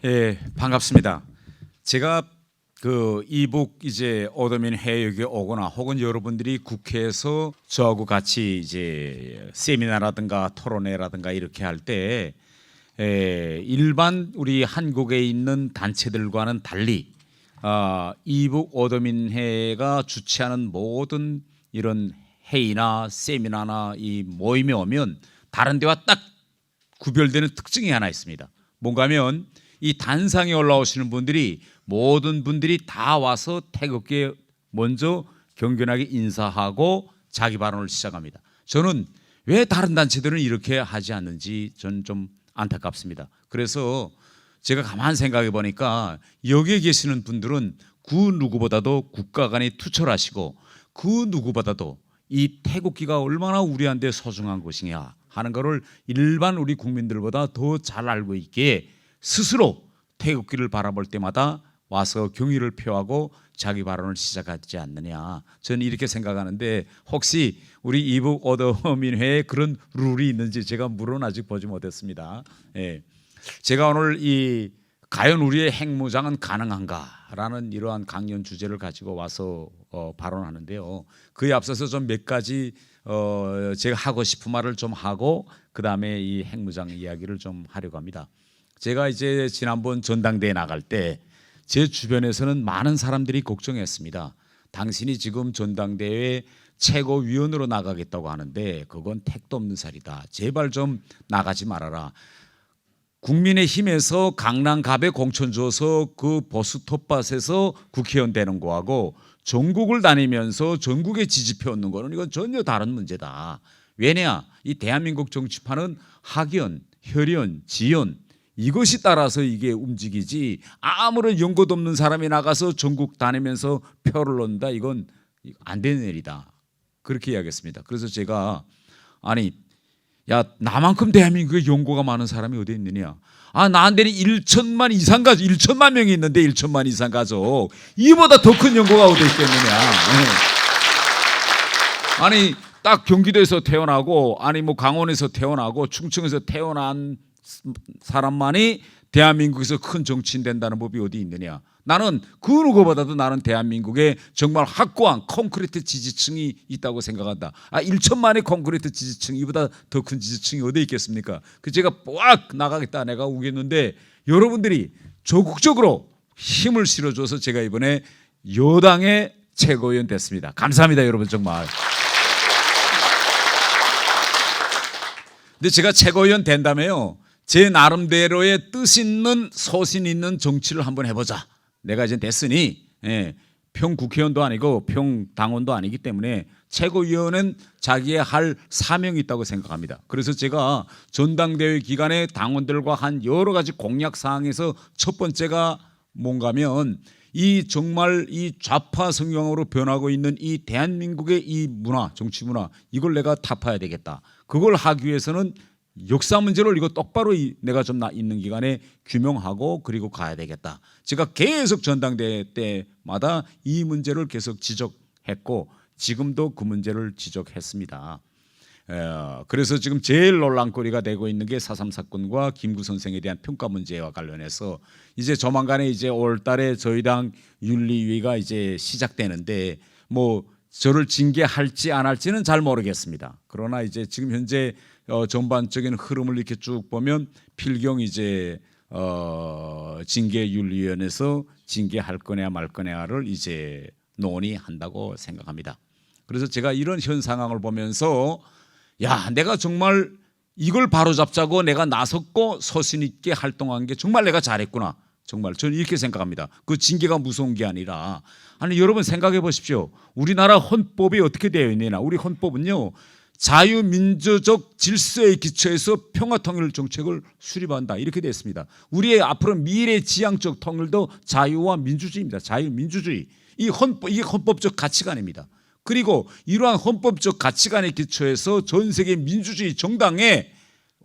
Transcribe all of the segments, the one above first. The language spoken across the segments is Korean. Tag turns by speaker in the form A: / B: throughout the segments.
A: 예, 반갑습니다. 제가 그 이북 이제 얻어민 해역에 오거나 혹은 여러분들이 국회에서 저하고 같이 이제 세미나라든가 토론회라든가 이렇게 할 때 일반 우리 한국에 있는 단체들과는 달리 이북 얻어민회가 주최하는 모든 이런 회의나 세미나나 이 모임에 오면 다른 데와 딱 구별되는 특징이 하나 있습니다. 뭔가 하면 이 단상에 올라오시는 분들이 모든 분들이 다 와서 태극기에 먼저 경건하게 인사하고 자기 발언을 시작합니다. 저는 왜 다른 단체들은 이렇게 하지 않는지 저는 좀 안타깝습니다. 그래서 제가 가만 생각해 보니까 여기에 계시는 분들은 그 누구보다도 국가 간에 투철하시고 그 누구보다도 이 태극기가 얼마나 우리한테 소중한 것이냐 하는 것을 일반 우리 국민들보다 더 잘 알고 있기에 스스로 태극기를 바라볼 때마다 와서 경의를 표하고 자기 발언을 시작하지 않느냐, 저는 이렇게 생각하는데 혹시 우리 이북 얻어민회에 그런 룰이 있는지 제가 물은 아직 보지 못했습니다. 예. 제가 오늘 이 과연 우리의 핵무장은 가능한가라는 이러한 강연 주제를 가지고 와서 발언하는데요. 그에 앞서서 좀 몇 가지 제가 하고 싶은 말을 좀 하고 그 다음에 이 핵무장 이야기를 좀 하려고 합니다. 제가 이제 지난번 전당대회 나갈 때 제 주변에서는 많은 사람들이 걱정했습니다. 당신이 지금 전당대회 최고위원으로 나가겠다고 하는데 그건 택도 없는 살이다. 제발 좀 나가지 말아라. 국민의힘에서 강남갑에 공천 줘서 그 보수 텃밭에서 국회의원 되는 거하고 전국을 다니면서 전국에 지지표 얻는 거는 이건 전혀 다른 문제다. 왜냐? 이 대한민국 정치판은 학연, 혈연, 지연 이것이 따라서 이게 움직이지 아무런 연고도 없는 사람이 나가서 전국 다니면서 표를 얻는다. 이건 안 되는 일이다. 그렇게 이야기했습니다. 그래서 제가 아니 야 나만큼 대한민국에 연고가 많은 사람이 어디 있느냐. 나한테는 1천만 이상 가족 1천만 명이 있는데 1천만 이상 가족 이보다 더 큰 연고가 어디 있겠느냐. 아니 딱 경기도에서 태어나고 아니 뭐 강원에서 태어나고 충청에서 태어난 사람만이 대한민국에서 큰 정치인 된다는 법이 어디 있느냐. 나는 그 누구보다도 나는 대한민국에 정말 확고한 콘크리트 지지층이 있다고 생각한다. 1천만의 콘크리트 지지층 이보다 더 큰 지지층이 어디 있겠습니까? 그 제가 빡 나가겠다 내가 우겠는데 여러분들이 적극적으로 힘을 실어줘서 제가 이번에 여당의 최고위원 됐습니다. 감사합니다 여러분 정말. 근데 제가 최고위원 된다며요. 제 나름대로의 뜻 있는 소신 있는 정치를 한번 해보자. 내가 이제 됐으니 평 국회의원도 아니고 평 당원도 아니기 때문에 최고위원은 자기의 할 사명이 있다고 생각합니다. 그래서 제가 전당대회 기간에 당원들과 한 여러 가지 공약 사항에서 첫 번째가 뭔가면 이 정말 이 좌파 성향으로 변하고 있는 이 대한민국의 이 문화, 정치 문화 이걸 내가 타파해야 되겠다. 그걸 하기 위해서는 역사 문제를 이거 똑바로 내가 좀 있는 기간에 규명하고 그리고 가야 되겠다. 제가 계속 전당대회 때마다 이 문제를 계속 지적했고 지금도 그 문제를 지적했습니다. 그래서 지금 제일 논란거리가 되고 있는 게 4.3 사건과 김구 선생에 대한 평가 문제와 관련해서 이제 조만간에 이제 5월달에 저희 당 윤리위가 이제 시작되는데 뭐 저를 징계할지 안 할지는 잘 모르겠습니다. 그러나 이제 지금 현재 전반적인 흐름을 이렇게 쭉 보면 필경 이제 징계윤리위원회에서 징계할 거냐 말 거냐를 이제 논의한다고 생각합니다. 그래서 제가 이런 현 상황을 보면서 야 내가 정말 이걸 바로잡자고 내가 나섰고 소신 있게 활동한 게 정말 내가 잘했구나. 정말 저는 이렇게 생각합니다. 그 징계가 무서운 게 아니라 아니 여러분 생각해 보십시오. 우리나라 헌법이 어떻게 되어 있느냐. 우리 헌법은요. 자유민주적 질서에 기초해서 평화통일 정책을 수립한다 이렇게 되어 있습니다. 우리의 앞으로 미래 지향적 통일도 자유와 민주주의입니다. 자유민주주의 이게 헌법적 가치관입니다. 그리고 이러한 헌법적 가치관에 기초해서 전 세계 민주주의 정당에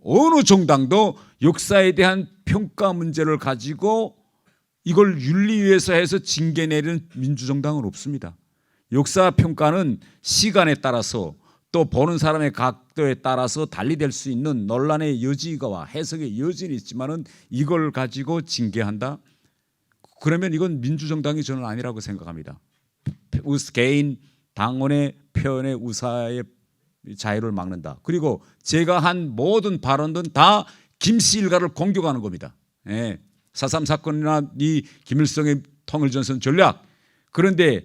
A: 어느 정당도 역사에 대한 평가 문제를 가지고 이걸 윤리위에서 해서 징계 내리는 민주정당은 없습니다. 역사 평가는 시간에 따라서 또 보는 사람의 각도에 따라서 달리될 수 있는 논란의 여지와 해석의 여지는 있지만은 이걸 가지고 징계한다? 그러면 이건 민주정당이 저는 아니라고 생각합니다. 개인 당원의 표현의 의사의 자유를 막는다. 그리고 제가 한 모든 발언들은 다 김씨 일가를 공격하는 겁니다. 예. 4.3 사건이나 이 김일성의 통일전선 전략. 그런데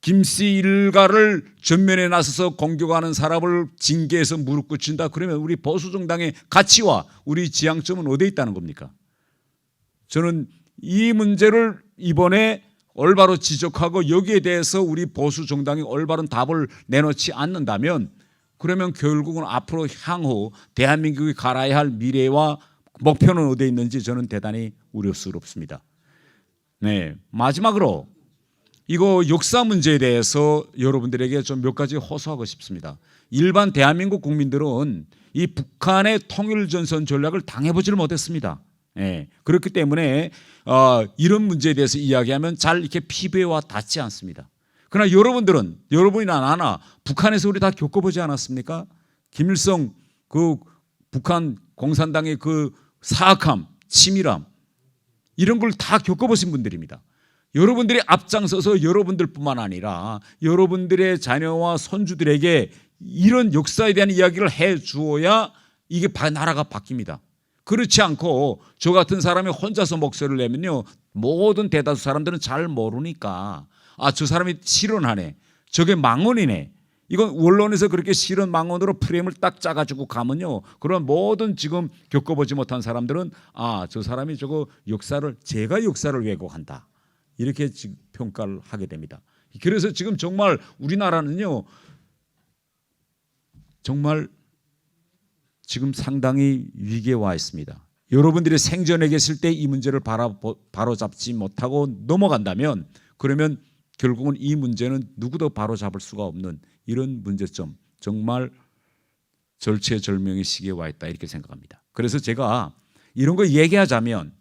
A: 김씨 일가를 전면에 나서서 공격하는 사람을 징계해서 무릎 꿇힌다. 그러면 우리 보수정당의 가치와 우리 지향점은 어디에 있다는 겁니까? 저는 이 문제를 이번에 올바로 지적하고 여기에 대해서 우리 보수정당이 올바른 답을 내놓지 않는다면 그러면 결국은 앞으로 향후 대한민국이 갈아야 할 미래와 목표는 어디에 있는지 저는 대단히 우려스럽습니다. 네, 마지막으로 이거 역사 문제에 대해서 여러분들에게 좀 몇 가지 호소하고 싶습니다. 일반 대한민국 국민들은 이 북한의 통일전선 전략을 당해보지를 못했습니다. 예, 그렇기 때문에 이런 문제에 대해서 이야기하면 잘 이렇게 피부에 와 닿지 않습니다. 그러나 여러분들은, 여러분이나 나나 북한에서 우리 다 겪어보지 않았습니까? 김일성 그 북한 공산당의 그 사악함, 치밀함 이런 걸 다 겪어보신 분들입니다. 여러분들이 앞장서서 여러분들뿐만 아니라 여러분들의 자녀와 손주들에게 이런 역사에 대한 이야기를 해 주어야 이게 나라가 바뀝니다. 그렇지 않고 저 같은 사람이 혼자서 목소리를 내면요 모든 대다수 사람들은 잘 모르니까 저 사람이 실언하네, 저게 망언이네, 이건 언론에서 그렇게 실언 망언으로 프레임을 딱 짜가지고 가면요 그런 모든 지금 겪어보지 못한 사람들은 저 사람이 저거 제가 역사를 왜곡한다 이렇게 지금 평가를 하게 됩니다. 그래서 지금 정말 우리나라는요 정말 지금 상당히 위기에 와 있습니다. 여러분들이 생전에 계실 때 이 문제를 바로잡지 못하고 넘어간다면 그러면 결국은 이 문제는 누구도 바로잡을 수가 없는 이런 문제점, 정말 절체절명의 시기에 와 있다 이렇게 생각합니다. 그래서 제가 이런 거 얘기하자면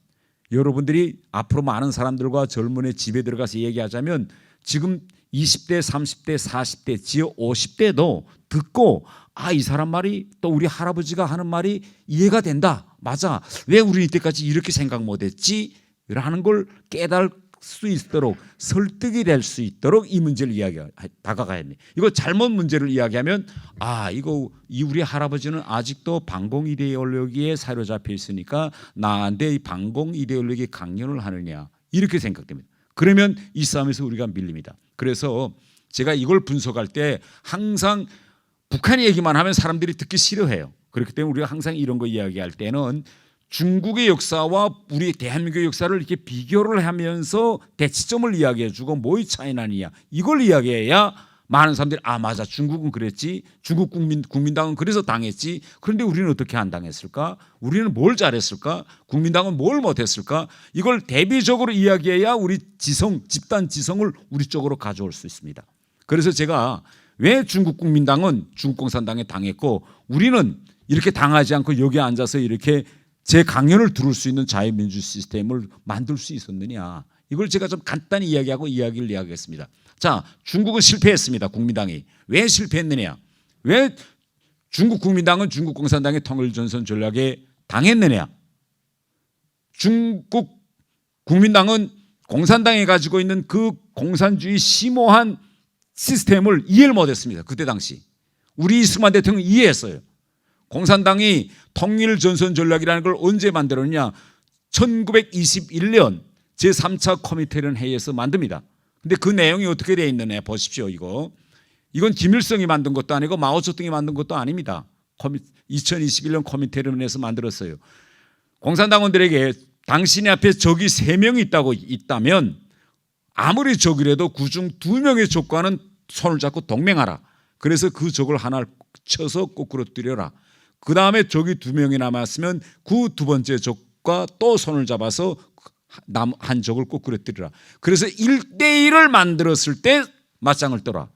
A: 여러분들이 앞으로 많은 사람들과 젊은의 집에 들어가서 얘기하자면 지금 20대, 30대, 40대, 지어 50대도 듣고 이 사람 말이 또 우리 할아버지가 하는 말이 이해가 된다. 맞아. 왜 우리 이때까지 이렇게 생각 못했지? 라는 걸 깨달을 수 있도록 설득이 될 수 있도록 이 문제를 다가가야 합니다. 이거 잘못 문제를 이야기하면 이거 우리 할아버지는 아직도 반공 이데올로기에 사로잡혀 있으니까 나한테 이 반공 이데올로기 강연을 하느냐 이렇게 생각됩니다. 그러면 이 싸움에서 우리가 밀립니다. 그래서 제가 이걸 분석할 때 항상 북한 얘기만 하면 사람들이 듣기 싫어해요. 그렇기 때문에 우리가 항상 이런 거 이야기할 때는 중국의 역사와 우리 대한민국의 역사를 이렇게 비교를 하면서 대치점을 이야기해 주고 뭐의 차이 나느냐 이걸 이야기해야 많은 사람들이 맞아 중국은 그랬지, 중국 국민당은 그래서 당했지, 그런데 우리는 어떻게 안 당했을까, 우리는 뭘 잘했을까, 국민당은 뭘 못했을까, 이걸 대비적으로 이야기해야 우리 집단 지성을 우리 쪽으로 가져올 수 있습니다. 그래서 제가 왜 중국 국민당은 중국 공산당에 당했고 우리는 이렇게 당하지 않고 여기 앉아서 이렇게 제 강연을 들을 수 있는 자유민주 시스템을 만들 수 있었느냐, 이걸 제가 좀 간단히 이야기를 이야기하겠습니다. 자, 중국은 실패했습니다. 국민당이. 왜 실패했느냐, 왜 중국 국민당은 중국 공산당의 통일전선 전략에 당했느냐, 중국 국민당은 공산당이 가지고 있는 그 공산주의 심오한 시스템을 이해를 못했습니다. 그때 당시 우리 이승만 대통령이 이해했어요. 공산당이 통일전선 전략이라는 걸 언제 만들었냐, 1921년 제3차 코미테련 회의에서 만듭니다. 근데 그 내용이 어떻게 되어 있느냐 보십시오. 이건 김일성이 만든 것도 아니고 마오쩌둥이 만든 것도 아닙니다. 2021년 코미테련에서 만들었어요. 공산당원들에게 당신의 앞에 적이 3명이 있다면 아무리 적이라도 그중 2명의 적과는 손을 잡고 동맹하라. 그래서 그 적을 하나를 쳐서 거꾸로 때려라. 그 다음에 적이 2명이 남았으면 그 두 번째 적과 또 손을 잡아서 한 적을 거꾸로 때리라. 그래서 1대1을 만들었을 때 맞짱을 떠라.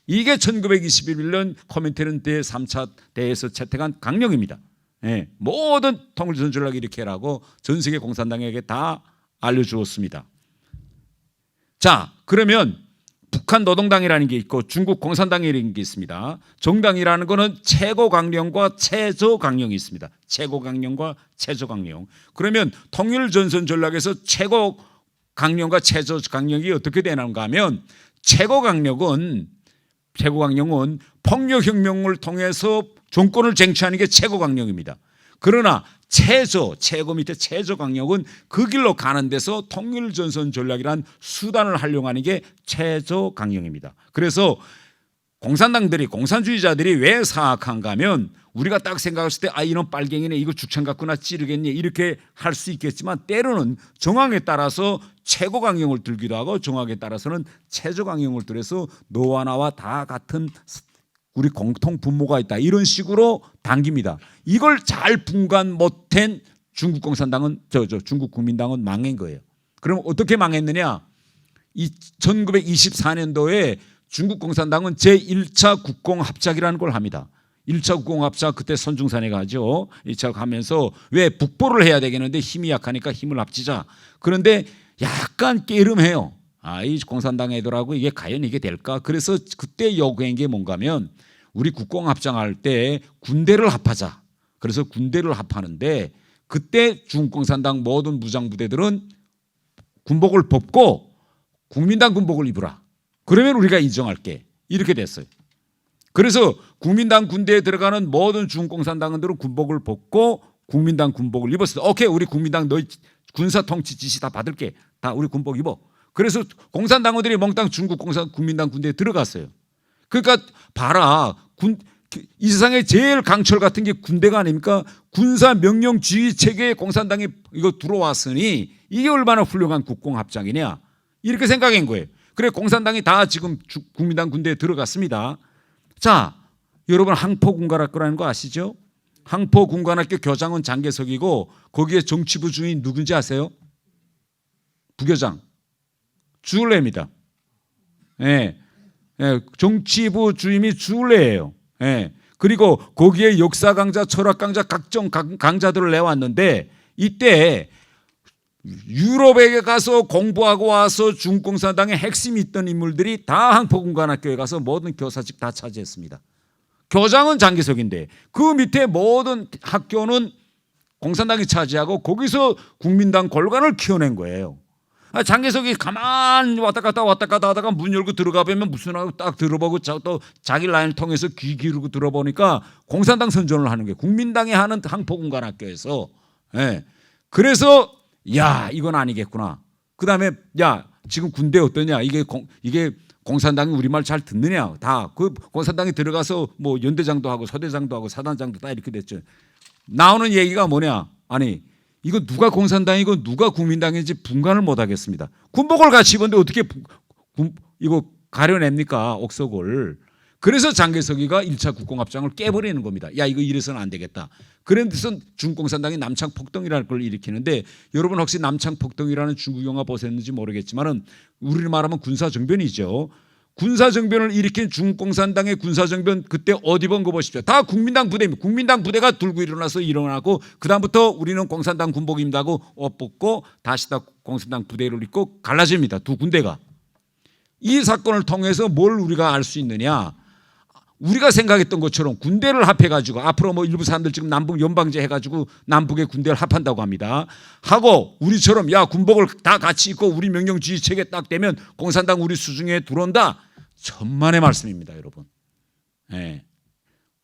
A: 이게 1921년 코민테른 제3차 대회에서 채택한 강령입니다. 예, 모든 통일전선 전략을 이렇게 하라고 전 세계 공산당에게 다 알려주었습니다. 자, 그러면 북한 노동당이라는 게 있고 중국 공산당이라는 게 있습니다. 정당이라는 거는 최고 강령과 최저 강령이 있습니다. 최고 강령과 최저 강령. 그러면 통일 전선 전략에서 최고 강령과 최저 강령이 어떻게 되는가 하면 최고 강령은 폭력혁명을 통해서 정권을 쟁취하는 게 최고 강령입니다. 그러나 최고 밑에 최저 강령은 그 길로 가는 데서 통일전선 전략이란 수단을 활용하는 게 최저 강령입니다. 그래서 공산주의자들이 왜 사악한가 하면 우리가 딱 생각했을 때 이런 빨갱이네 이거 죽창 갖고나 찌르겠니 이렇게 할 수 있겠지만 때로는 정황에 따라서 최고 강령을 들기도 하고 정황에 따라서는 최저 강령을 들어서 너와 나와 다 같은 우리 공통 분모가 있다 이런 식으로 당깁니다. 이걸 잘 분간 못한 중국 공산당은 중국 국민당은 망한 거예요. 그럼 어떻게 망했느냐? 1924년도에 중국 공산당은 제1차 국공합작이라는 걸 합니다. 1차 국공합작 그때 선중산에 가죠. 1차 가면서 왜 북보를 해야 되겠는데 힘이 약하니까 힘을 합치자. 그런데 약간 깨름해요. 이 공산당 애들하고 이게 과연 이게 될까? 그래서 그때 요구한 게 뭔가 하면 우리 국공합작할 때 군대를 합하자. 그래서 군대를 합하는데 그때 중국공산당 모든 무장부대들은 군복을 벗고 국민당 군복을 입으라. 그러면 우리가 인정할게. 이렇게 됐어요. 그래서 국민당 군대에 들어가는 모든 중국공산당원들은 군복을 벗고 국민당 군복을 입었어요. 오케이, 우리 국민당 너희 군사 통치 지시 다 받을게. 다 우리 군복 입어. 그래서 공산당원들이 몽땅 중국 국민당 군대에 들어갔어요. 그러니까 봐라. 이 세상에 제일 강철 같은 게 군대가 아닙니까? 군사 명령주의 체계에 공산당이 이거 들어왔으니 이게 얼마나 훌륭한 국공합작이냐 이렇게 생각한 거예요. 그래 공산당이 다 지금 국민당 군대에 들어갔습니다. 자, 여러분 항포군관학교라는 거 아시죠? 항포군관학교 교장은 장개석이고 거기에 정치부 주인 누군지 아세요? 부교장 주울레입니다. 예. 예, 정치부 주임이 주울레예요. 예. 그리고 거기에 역사 강자, 철학 강자, 각종 강자들을 내왔는데 이때 유럽에 가서 공부하고 와서 중공산당의 핵심이 있던 인물들이 다 항포군관학교에 가서 모든 교사직 다 차지했습니다. 교장은 장기석인데 그 밑에 모든 학교는 공산당이 차지하고 거기서 국민당 골관을 키워낸 거예요. 장개석이 가만 왔다 갔다 하다가 문 열고 들어가 보면 무슨 하고 딱 들어보고 또 자기 라인을 통해서 귀 기울이고 들어보니까 공산당 선전을 하는 거예요. 국민당이 하는 항포군관학교에서. 예. 그래서 야 이건 아니겠구나. 그다음에 야 지금 군대 어떠냐? 이게 공산당이 우리말 잘 듣느냐? 다 그 공산당이 들어가서 뭐 연대장도 하고 서대장도 하고 사단장도 다 이렇게 됐죠. 나오는 얘기가 뭐냐? 아니 이거 누가 공산당이고 누가 국민당인지 분간을 못 하겠습니다. 군복을 같이 입었는데 어떻게 이거 가려냅니까? 옥석을. 그래서 장개석이가 1차 국공합작을 깨버리는 겁니다. 야 이거 이래서는 안 되겠다. 그래서 중공산당이 남창폭동이라는 걸 일으키는데 여러분 혹시 남창폭동이라는 중국 영화 보셨는지 모르겠지만은 우리를 말하면 군사정변이죠. 군사정변을 일으킨 중공산당의 군사정변 그때 어디 본 거 보십시오. 다 국민당 부대입니다. 국민당 부대가 들고 일어나고 그다음부터 우리는 공산당 군복입니다 하고 옷 벗고 다시 다 공산당 부대를 입고 갈라집니다. 두 군대가. 이 사건을 통해서 뭘 우리가 알 수 있느냐. 우리가 생각했던 것처럼 군대를 합해가지고 앞으로 뭐 일부 사람들 지금 남북 연방제 해가지고 남북의 군대를 합한다고 합니다. 하고 우리처럼 야 군복을 다 같이 입고 우리 명령주의 체계 딱 되면 공산당 우리 수중에 들어온다. 천만의 말씀입니다, 여러분. 네.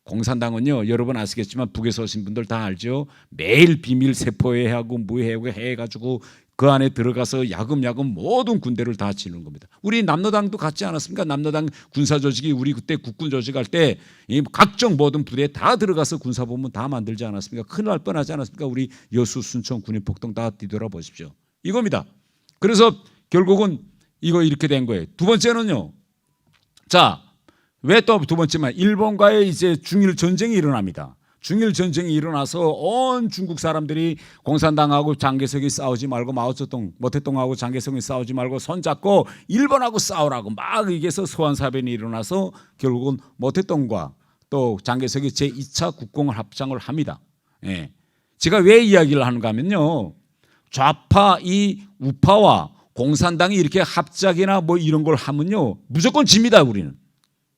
A: 공산당은요, 여러분 아시겠지만 북에서 오신 분들 다 알죠. 매일 비밀 세포회하고 무회하고 해가지고 그 안에 들어가서 야금야금 모든 군대를 다 치는 겁니다. 우리 남로당도 같지 않았습니까? 남로당 군사 조직이 우리 그때 국군 조직할 때 각종 모든 부대에 다 들어가서 군사본부 다 만들지 않았습니까? 큰일 날 뻔하지 않았습니까? 우리 여수, 순천, 군인폭동 다 뒤돌아보십시오. 이겁니다. 그래서 결국은 이거 이렇게 된 거예요. 두 번째는요. 자, 왜 또 두 번째만 일본과의 이제 중일 전쟁이 일어납니다. 중일 전쟁이 일어나서 온 중국 사람들이 공산당하고 장개석이 싸우지 말고 마오쩌둥, 모태동하고 장개석이 싸우지 말고 손잡고 일본하고 싸우라고 막 이게서 소환사변이 일어나서 결국은 모태동과 또 장개석이 제2차 국공합작을 합니다. 예. 제가 왜 이야기를 하는가 하면요. 좌파 이 우파와 공산당이 이렇게 합작이나 뭐 이런 걸 하면요 무조건 집니다. 우리는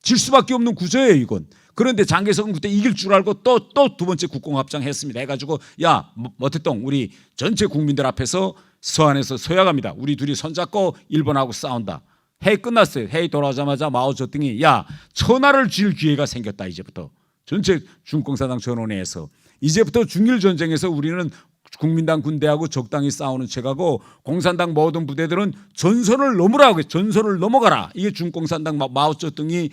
A: 질 수밖에 없는 구조예요 이건. 그런데 장개석은 그때 이길 줄 알고 또 두 번째 국공합장했습니다. 해가지고 야 모태똥 우리 전체 국민들 앞에서 서안에서 서야갑니다. 우리 둘이 손잡고 일본하고 싸운다. 회의 끝났어요. 회의 돌아오자마자 마오쩌둥이 야 천하를 쥘 기회가 생겼다. 이제부터 전체 중공산당 전원회에서 이제부터 중일 전쟁에서 우리는 국민당 군대하고 적당히 싸우는 책하고 공산당 모든 부대들은 전선을 넘으라고 해요. 전선을 넘어가라. 이게 중공산당 마오쩌둥이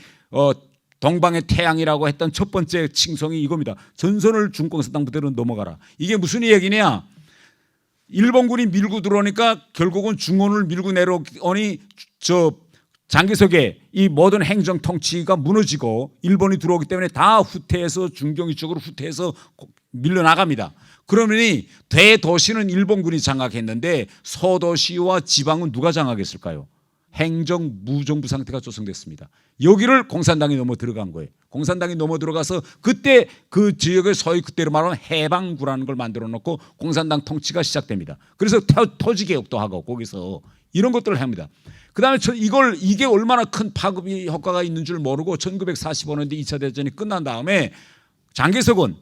A: 동방의 태양이라고 했던 첫 번째 칭송이 이겁니다. 전선을 중공산당 부대로 넘어가라. 이게 무슨 얘기냐? 일본군이 밀고 들어오니까 결국은 중원을 밀고 내려오니 장개석의 이 모든 행정 통치가 무너지고 일본이 들어오기 때문에 다 후퇴해서 중경위 쪽으로 후퇴해서 밀려나갑니다. 그러면이 대도시는 일본군이 장악했는데 소도시와 지방은 누가 장악했을까요? 행정 무정부 상태가 조성됐습니다. 여기를 공산당이 넘어 들어간 거예요. 공산당이 넘어 들어가서 그때 그 지역을 소위 그때로 말하면 해방구라는 걸 만들어 놓고 공산당 통치가 시작됩니다. 그래서 토지개혁도 하고 거기서 이런 것들을 합니다. 그다음에 이게 얼마나 큰 파급이 효과가 있는 줄 모르고 1945년대 2차 대전이 끝난 다음에 장개석은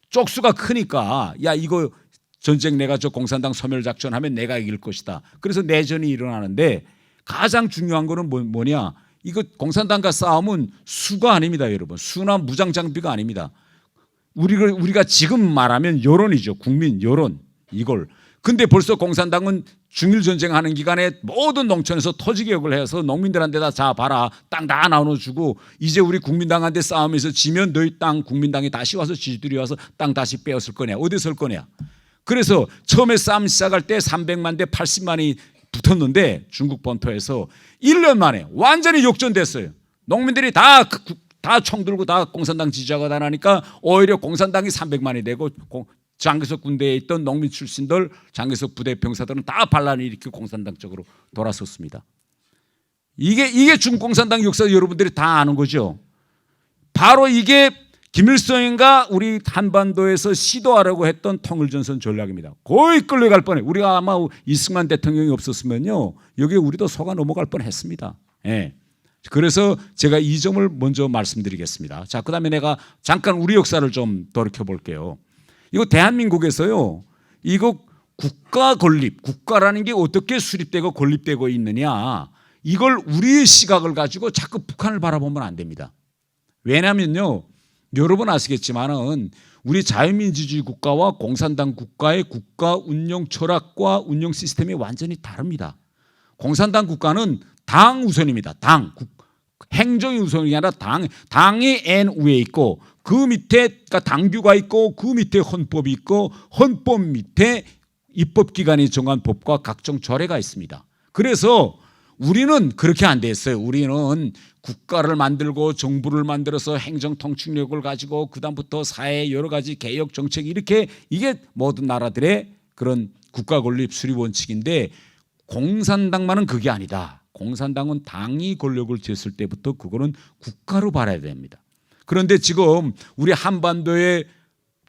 A: 쪽수가 크니까 야 이거 전쟁 내가 저 공산당 소멸작전 하면 내가 이길 것이다. 그래서 내전이 일어나는데 가장 중요한 거는 뭐냐? 이거 공산당과 싸움은 수가 아닙니다, 여러분. 수나 무장 장비가 아닙니다. 우리가 지금 말하면 여론이죠. 국민 여론 이걸. 근데 벌써 공산당은 중일 전쟁하는 기간에 모든 농촌에서 토지 개혁을 해서 농민들한테 자 봐라 땅 다 나눠주고 이제 우리 국민당한테 싸움에서 지면 너희 땅 국민당이 다시 와서 지지들이 와서 땅 다시 빼앗을 거냐 어디서 할 거냐. 그래서 처음에 싸움 시작할 때 300만 대 80만이 붙었는데 중국 본토에서 1년 만에 완전히 역전됐어요. 농민들이 다 총 들고 다 공산당 지지하고 다니니까 오히려 공산당이 300만이 되고 장개석 군대에 있던 농민 출신들 장개석 부대 병사들은 다 반란을 일으키고 공산당 쪽으로 돌아섰습니다. 이게 중공산당 역사 여러분들이 다 아는 거죠. 바로 이게 김일성인가 우리 한반도에서 시도하려고 했던 통일전선 전략입니다. 거의 끌려갈 뻔해. 우리가 아마 이승만 대통령이 없었으면요 여기에 우리도 속아 넘어갈 뻔했습니다. 예. 그래서 제가 이 점을 먼저 말씀드리겠습니다. 자, 그다음에 내가 잠깐 우리 역사를 좀 돌이켜 볼게요. 이거 대한민국에서요 이거 국가 건립, 국가라는 게 어떻게 수립되고 건립되고 있느냐 이걸 우리의 시각을 가지고 자꾸 북한을 바라보면 안 됩니다. 왜냐하면요 여러분 아시겠지만은 우리 자유민주주의 국가와 공산당 국가의 국가 운영 철학과 운영 시스템이 완전히 다릅니다. 공산당 국가는 당 우선입니다. 행정이 우선이 아니라 당이 N 위에 있고 그 밑에 그러니까 당규가 있고 그 밑에 헌법이 있고 헌법 밑에 입법기관이 정한 법과 각종 조례가 있습니다. 그래서 우리는 그렇게 안 됐어요. 우리는 국가를 만들고 정부를 만들어서 행정통치력을 가지고 그다음부터 사회 여러 가지 개혁 정책 이렇게 이게 모든 나라들의 그런 국가 건립 수립 원칙인데 공산당만은 그게 아니다. 공산당은 당이 권력을 쥐었을 때부터 그거는 국가로 봐야 됩니다. 그런데 지금 우리 한반도에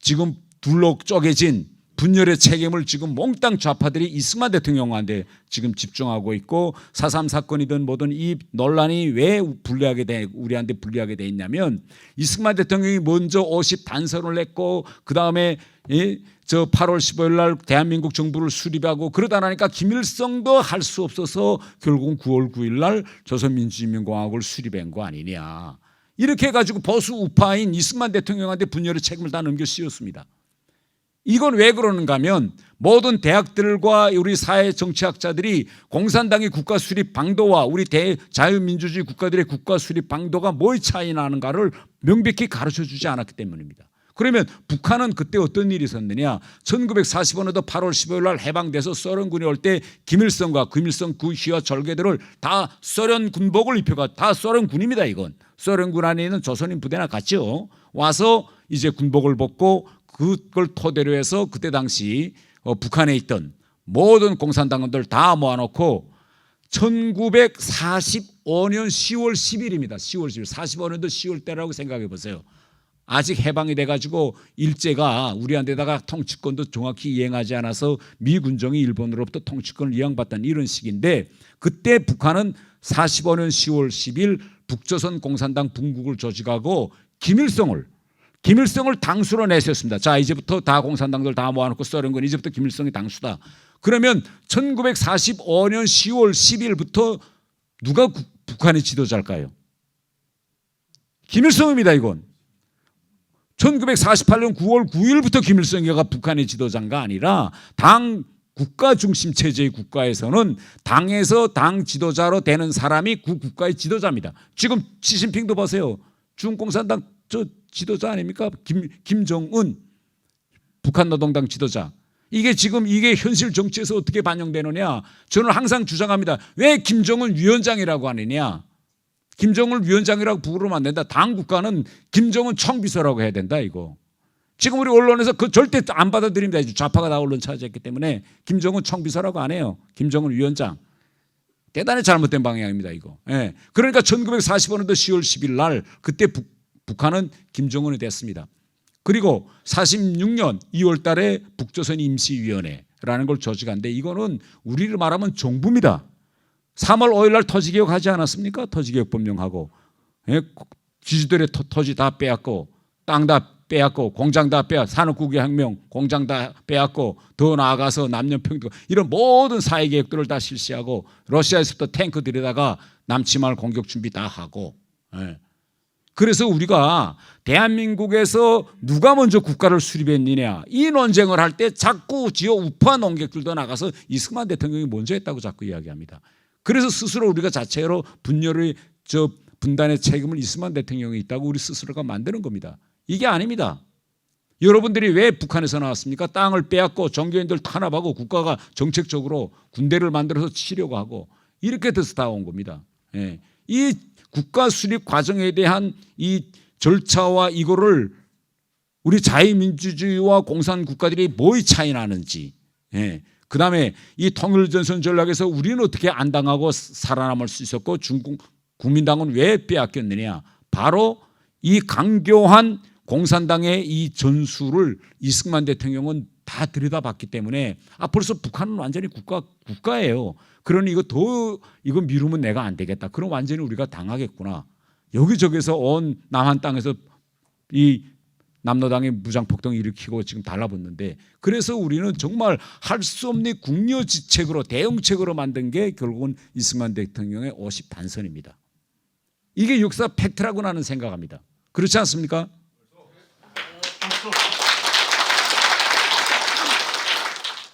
A: 지금 둘러 쪼개진 분열의 책임을 지금 몽땅 좌파들이 이승만 대통령한테 지금 집중하고 있고 4.3 사건이든 뭐든 이 논란이 왜 우리한테 불리하게 돼 있냐면 이승만 대통령이 먼저 50 단서를 냈고 그다음에 저 8월 15일 날 대한민국 정부를 수립하고 그러다 나니까 김일성도 할 수 없어서 결국은 9월 9일 날 조선민주주의인민공화국을 수립한 거 아니냐. 이렇게 해가지고 보수 우파인 이승만 대통령한테 분열의 책임을 다 넘겨 씌웠습니다. 이건 왜 그러는가 하면 모든 대학들과 우리 사회 정치학자들이 공산당의 국가 수립 방도와 우리 자유민주주의 국가들의 국가 수립 방도가 뭐의 차이 나는가를 명백히 가르쳐 주지 않았기 때문입니다. 그러면 북한은 그때 어떤 일이 있었느냐. 1945년도 8월 15일 날 해방돼서 소련군이 올 때 김일성과 김일성 그 휘하 절개들을 다 소련 군복을 입혀가 다 소련군입니다. 이건 소련군 안에 있는 조선인 부대나 같죠. 와서 이제 군복을 벗고 그걸 토대로 해서 그때 당시 북한에 있던 모든 공산당원들 다 모아놓고 1945년 10월 10일입니다. 10월 10일. 45년도 10월 때라고 생각해 보세요. 아직 해방이 돼가지고 일제가 우리한테다가 통치권도 정확히 이행하지 않아서 미 군정이 일본으로부터 통치권을 이양받던 이런 시기인데 그때 북한은 45년 10월 10일 북조선 공산당 분국을 조직하고 김일성을 당수로 내세웠습니다. 자, 이제부터 다 공산당들 다 모아놓고 소련군 이제부터 김일성이 당수다. 그러면 1945년 10월 10일부터 누가 북한의 지도자일까요? 김일성입니다. 이건 1948년 9월 9일부터 김일성이가 북한의 지도자가 아니라 당 국가 중심 체제의 국가에서는 당에서 당 지도자로 되는 사람이 그 국가의 지도자입니다. 지금 시진핑도 보세요. 중공산당 저 지도자 아닙니까? 김정은 북한 노동당 지도자. 이게 지금 이게 현실 정치에서 어떻게 반영되느냐? 저는 항상 주장합니다. 왜 김정은 위원장이라고 하느냐? 김정은 위원장이라고 부르면 안 된다. 당 국가는 김정은 총비서라고 해야 된다 이거. 지금 우리 언론에서 그 절대 안 받아들입니다. 좌파가 다 언론 차지했기 때문에 김정은 총비서라고 안 해요. 김정은 위원장. 대단히 잘못된 방향입니다 이거. 예. 그러니까 1945년도 10월 10일 날 그때 북한은 김정은이 됐습니다. 그리고 46년 2월 달에 북조선 임시위원회라는 걸 조직한데 이거는 우리를 말하면 정부입니다. 3월 5일 날 토지개혁 하지 않았습니까? 토지개혁 법령하고 지주들의 토지 다 빼앗고 땅 다 빼앗고 공장 다 산업국의 혁명 공장 다 빼앗고 더 나아가서 남녀평등 이런 모든 사회개혁들을 다 실시하고 러시아에서부터 탱크 들여다가 남침할 공격 준비 다 하고 그래서 우리가 대한민국에서 누가 먼저 국가를 수립했느냐 이 논쟁을 할 때 자꾸 지어 우파 농객들도 나가서 이승만 대통령이 먼저 했다고 자꾸 이야기합니다. 그래서 스스로 우리가 자체로 분열의 분단의 책임을 이승만 대통령이 있다고 우리 스스로가 만드는 겁니다. 이게 아닙니다. 여러분들이 왜 북한에서 나왔습니까? 땅을 빼앗고 종교인들 탄압하고 국가가 정책적으로 군대를 만들어서 치려고 하고 이렇게 돼서 다 온 겁니다. 예. 이 국가 수립 과정에 대한 이 절차와 이거를 우리 자유민주주의와 공산국가들이 뭐의 차이 나는지 그 다음에 이 통일전선 전략에서 우리는 어떻게 안 당하고 살아남을 수 있었고 중국 국민당은 왜 빼앗겼느냐 바로 이 강교한 공산당의 이 전술을 이승만 대통령은 다 들여다봤기 때문에 벌써 북한은 완전히 국가예요. 그러니 이거 미루면 내가 안 되겠다. 그럼 완전히 우리가 당하겠구나. 여기저기서 온 남한 땅에서 이 남로당이 무장폭동을 일으키고 지금 달라붙는데 그래서 우리는 정말 할 수 없는 국려지책으로 대응책으로 만든 게 결국은 이승만 대통령의 50 단선입니다. 이게 역사 팩트라고 나는 생각합니다. 그렇지 않습니까?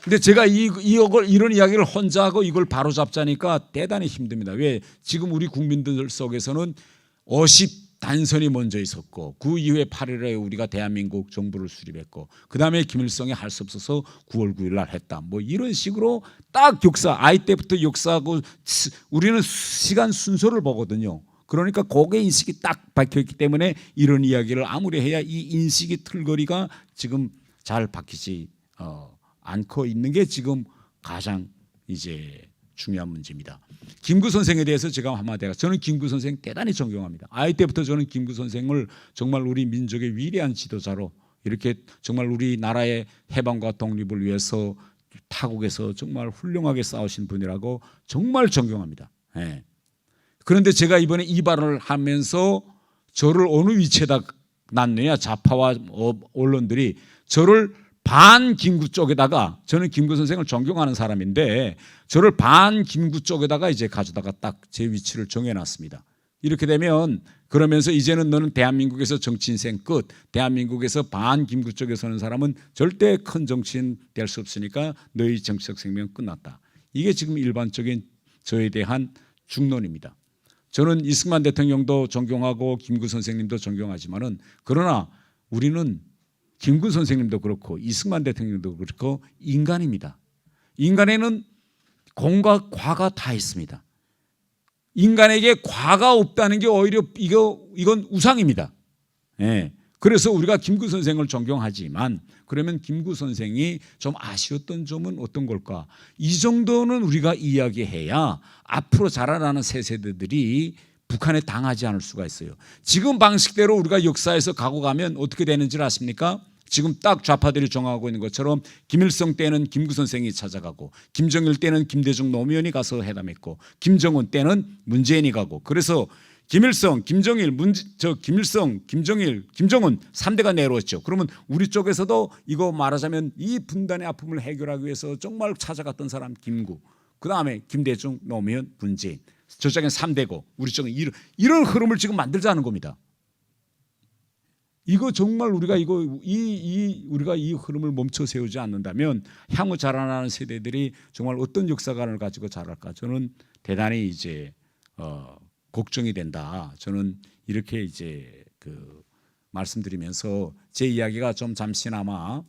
A: 근데 제가 이런 이야기를 혼자 하고 이걸 바로 잡자니까 대단히 힘듭니다. 왜? 지금 우리 국민들 속에서는 50 단선이 먼저 있었고 그 이후에 8일에 우리가 대한민국 정부를 수립했고 그 다음에 김일성이 할 수 없어서 9월 9일 날 했다. 뭐 이런 식으로 딱 역사 아이 때부터 역사하고 우리는 시간 순서를 보거든요. 그러니까 그게 인식이 딱 박혀있기 때문에 이런 이야기를 아무리 해야 이 인식이 틀거리가 지금 잘 박히지 않고 있는 게 지금 가장 이제 중요한 문제입니다. 김구 선생에 대해서 제가 한마디 해서 저는 김구 선생 대단히 존경합니다. 아이 때부터 저는 김구 선생을 정말 우리 민족의 위대한 지도자로 이렇게 정말 우리나라의 해방과 독립을 위해서 타국에서 정말 훌륭하게 싸우신 분이라고 정말 존경합니다. 네. 그런데 제가 이번에 이 발언을 하면서 저를 어느 위치에다 놨느냐 좌파와 언론들이 저를 반 김구 쪽에다가 저는 김구 선생을 존경하는 사람인데 저를 반 김구 쪽에다가 이제 가져다가 딱 제 위치를 정해놨습니다. 이렇게 되면 그러면서 이제는 너는 대한민국에서 정치 인생 끝. 대한민국에서 반 김구 쪽에 서는 사람은 절대 큰 정치인 될 수 없으니까 너희 정치적 생명 끝났다. 이게 지금 일반적인 저에 대한 중론입니다. 저는 이승만 대통령도 존경하고 김구 선생님도 존경하지만은 그러나 우리는 김구 선생님도 그렇고 이승만 대통령도 그렇고 인간입니다. 인간에는 공과 과가 다 있습니다. 인간에게 과가 없다는 게 오히려 이건 우상입니다. 예. 그래서 우리가 김구 선생을 존경하지만 그러면 김구 선생이 좀 아쉬웠던 점은 어떤 걸까? 이 정도는 우리가 이야기해야 앞으로 자라나는 새 세대들이 북한에 당하지 않을 수가 있어요. 지금 방식대로 우리가 역사에서 가고 가면 어떻게 되는지 아십니까? 지금 딱 좌파들이 정하고 있는 것처럼 김일성 때는 김구 선생이 찾아가고 김정일 때는 김대중 노무현이 가서 회담했고 김정은 때는 문재인이 가고 그래서 김일성, 김정일, 김일성, 김정일, 김정은 3대가 내려왔죠. 그러면 우리 쪽에서도 이거 말하자면 이 분단의 아픔을 해결하기 위해서 정말 찾아갔던 사람 김구, 그다음에 김대중, 노무현, 문재인. 저쪽엔 3대고 우리 쪽은 이런 흐름을 지금 만들자는 겁니다. 이거 정말 우리가 우리가 이 흐름을 멈춰 세우지 않는다면 향후 자라나는 세대들이 정말 어떤 역사관을 가지고 자랄까 저는 대단히 이제 걱정이 된다. 저는 이렇게 이제 말씀드리면서 제 이야기가 좀 잠시나마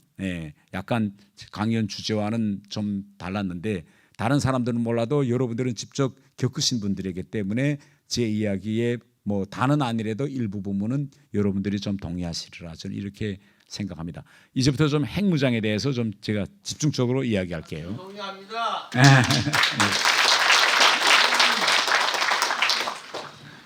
A: 약간 강연 주제와는 좀 달랐는데 다른 사람들은 몰라도 여러분들은 직접 겪으신 분들이기 때문에 제 이야기에 뭐 다는 아니라도 일부 부분은 여러분들이 좀 동의하시리라 저는 이렇게 생각합니다. 이제부터 좀 핵무장에 대해서 좀 제가 집중적으로 이야기할게요.
B: 동의합니다.